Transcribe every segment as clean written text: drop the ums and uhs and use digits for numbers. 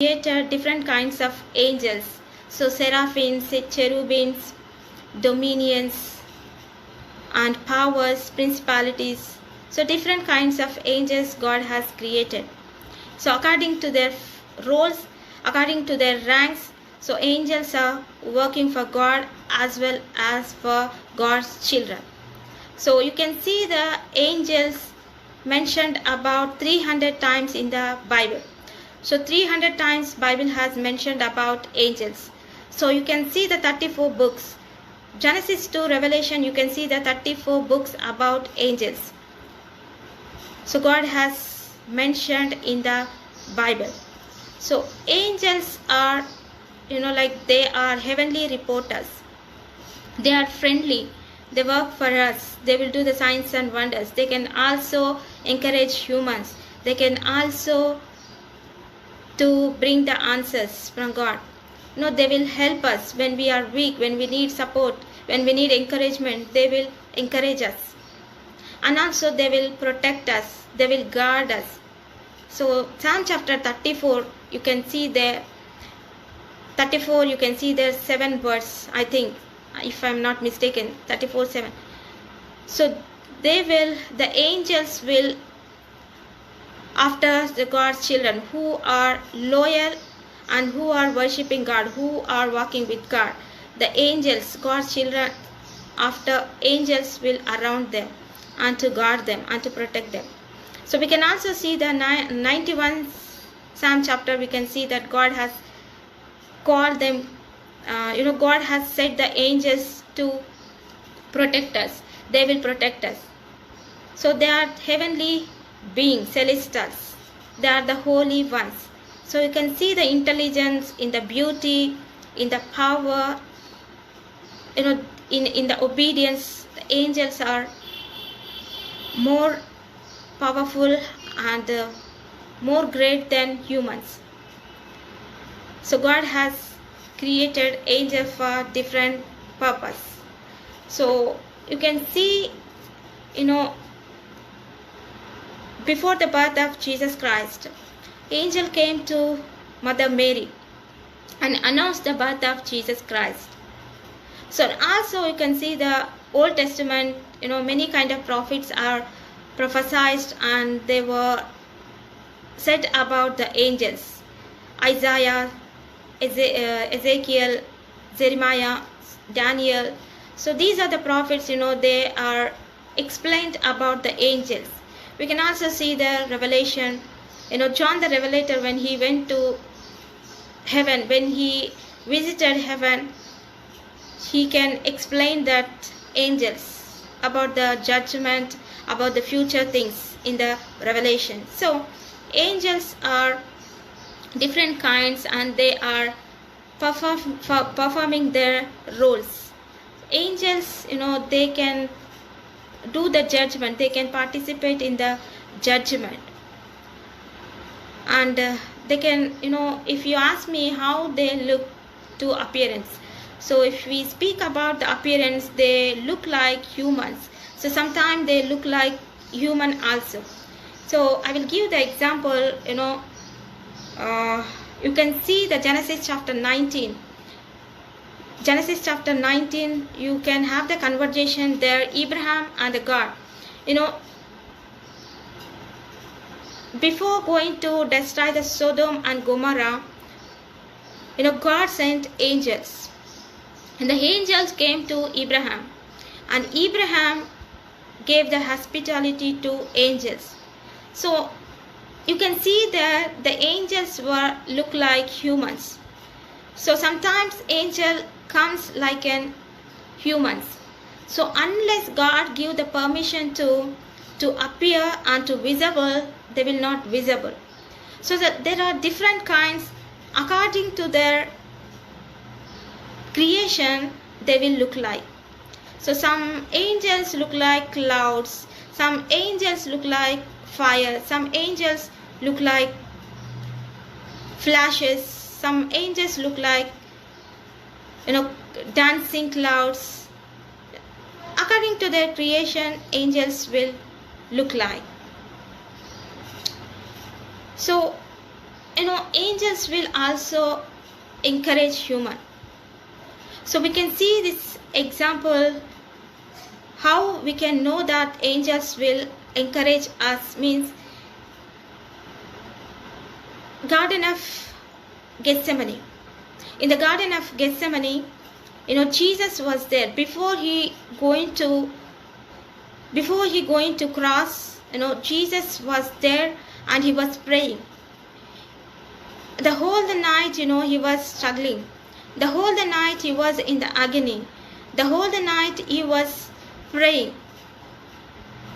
created different kinds of angels. So seraphims, cherubims, dominions, and powers, principalities. So different kinds of angels God has created. So according to their roles, according to their ranks, so angels are working for God as well as for God's children. So you can see the angels mentioned about 300 times in the Bible. So 300 times Bible has mentioned about angels. So you can see the 34 books. Genesis to Revelation, you can see the 34 books about angels. So God has mentioned in the Bible. So angels are, they are heavenly reporters. They are friendly. They work for us. They will do the signs and wonders. They can also encourage humans. They can also to bring the answers from God. They will help us when we are weak, when we need support, when we need encouragement. They will encourage us. And also they will protect us. They will guard us. So Psalm chapter 34, you can see there, 34, you can see there 7 words, I think, if I'm not mistaken, 34:7. So the angels will, after the God's children who are loyal and who are worshipping God, who are walking with God, the angels, God's children, after angels will around them and to guard them and to protect them. So we can also see the 91 Psalm chapter, we can see that God has called them, God has set the angels to protect us. They will protect us. So they are heavenly beings, celestials. They are the holy ones. So you can see the intelligence, in the beauty, in the power, in the obedience. The angels are more powerful and more great than humans. So God has created angels for different purpose. So you can see, before the birth of Jesus Christ, angel came to Mother Mary and announced the birth of Jesus Christ. So also you can see the Old Testament, many kind of prophets are prophesied and they were said about the angels. Isaiah, Ezekiel, Jeremiah, Daniel. So these are the prophets, they are explained about the angels. We can also see the Revelation, John the Revelator, when he went to heaven, when he visited heaven, he can explain that angels, about the judgment, about the future things in the Revelation. So angels are different kinds and they are performing their roles. Angels, they can do the judgment, they can participate in the judgment, and they can, if you ask me how they look to appearance, so if we speak about the appearance, they look like humans. So sometimes they look like human also. So I will give the example, you can see the Genesis chapter 19. Genesis chapter 19, you can have the conversation there, Abraham and the God. Before going to destroy the Sodom and Gomorrah, God sent angels. And the angels came to Abraham. And Abraham gave the hospitality to angels. So you can see that the angels look like humans. So sometimes angel comes like an humans. So unless God give the permission to appear and to visible, they will not visible. So that there are different kinds according to their creation, they will look like. So some angels look like clouds, some angels look like fire, some angels look like flashes, some angels look like dancing clouds. According to their creation, angels will look like. So angels will also encourage human. So we can see this example, how we can know that angels will encourage us. Means Garden of Gethsemane. In the Garden of Gethsemane, Jesus was there. Before he going to cross, Jesus was there and he was praying. The whole night, he was struggling. The whole night he was in the agony. The whole night he was praying.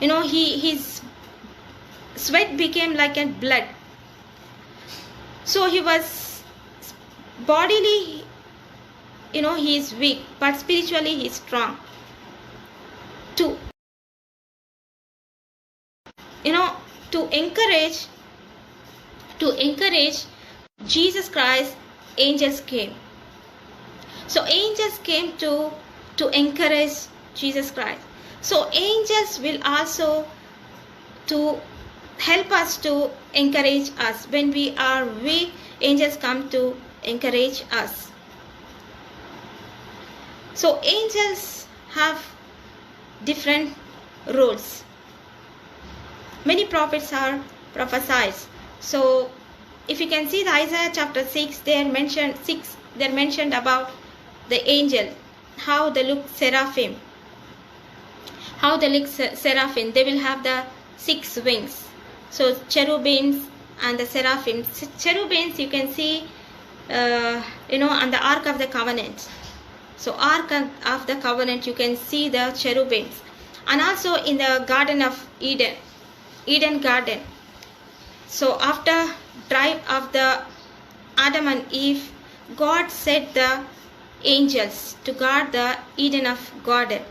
His sweat became like a blood. So he was bodily, he is weak, but spiritually he is strong. To encourage Jesus Christ, angels came. So angels came to encourage Jesus Christ. So angels will also to help us, to encourage us. When we are weak, angels come to encourage us. So angels have different roles. Many prophets are prophesied. So if you can see the Isaiah chapter 6, they are mentioned about the angel, how they look seraphim. They will have the 6 wings. So cherubims and the seraphim. Cherubims you can see on the Ark of the Covenant. So Ark of the Covenant, you can see the cherubims. And also in the Garden of Eden Garden. So after drive of the Adam and Eve, God set the angels to guard the Eden of Garden.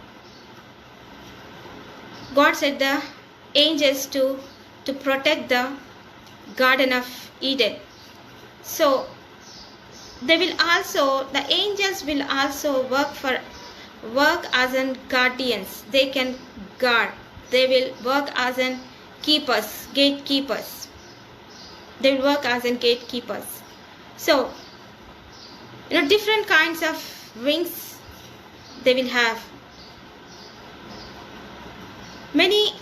God set the angels to protect the Garden of Eden. So the angels will also work as an guardians. They can guard. They will work as an gatekeepers. They will work as in gatekeepers. So different kinds of wings they will have. Many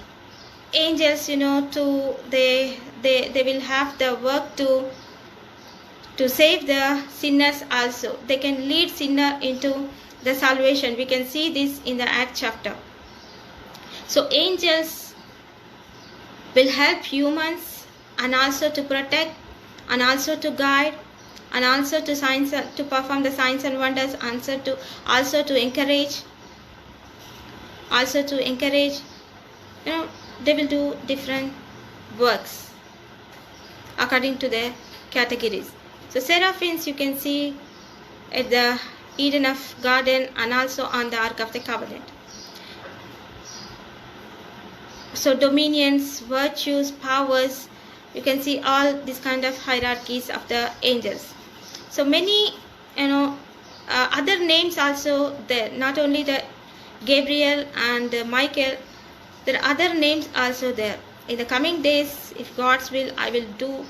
angels, they will have the work to save the sinners also. They can lead sinner into the salvation. We can see this in the Acts chapter. So angels will help humans, and also to protect, and also to guide, and also to perform the signs and wonders, also to encourage. They will do different works according to their categories. So seraphims you can see at the Eden of Garden and also on the Ark of the Covenant. So dominions, virtues, powers, you can see all these kind of hierarchies of the angels. So many other names also there, not only the Gabriel and Michael, there are other names also there. In the coming days, if God's will, I will do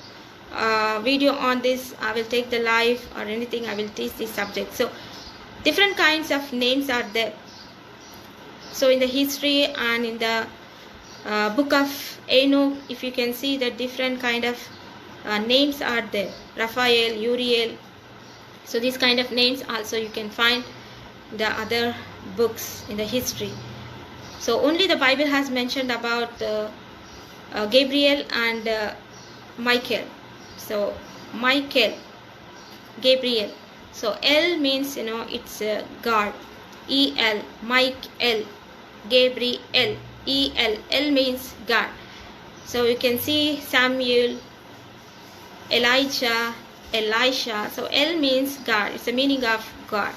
a video on this. I will take the live or anything, I will teach this subject. So different kinds of names are there. So in the history and in the book of Enoch, if you can see the different kind of names are there. Raphael, Uriel. So these kind of names also you can find the other books in the history. So only the Bible has mentioned about Gabriel and Michael. So Michael, Gabriel. So L means it's God. E-L, Michael, Gabriel. E-L, L means God. So you can see Samuel, Elijah, Elisha. So L means God. It's the meaning of God.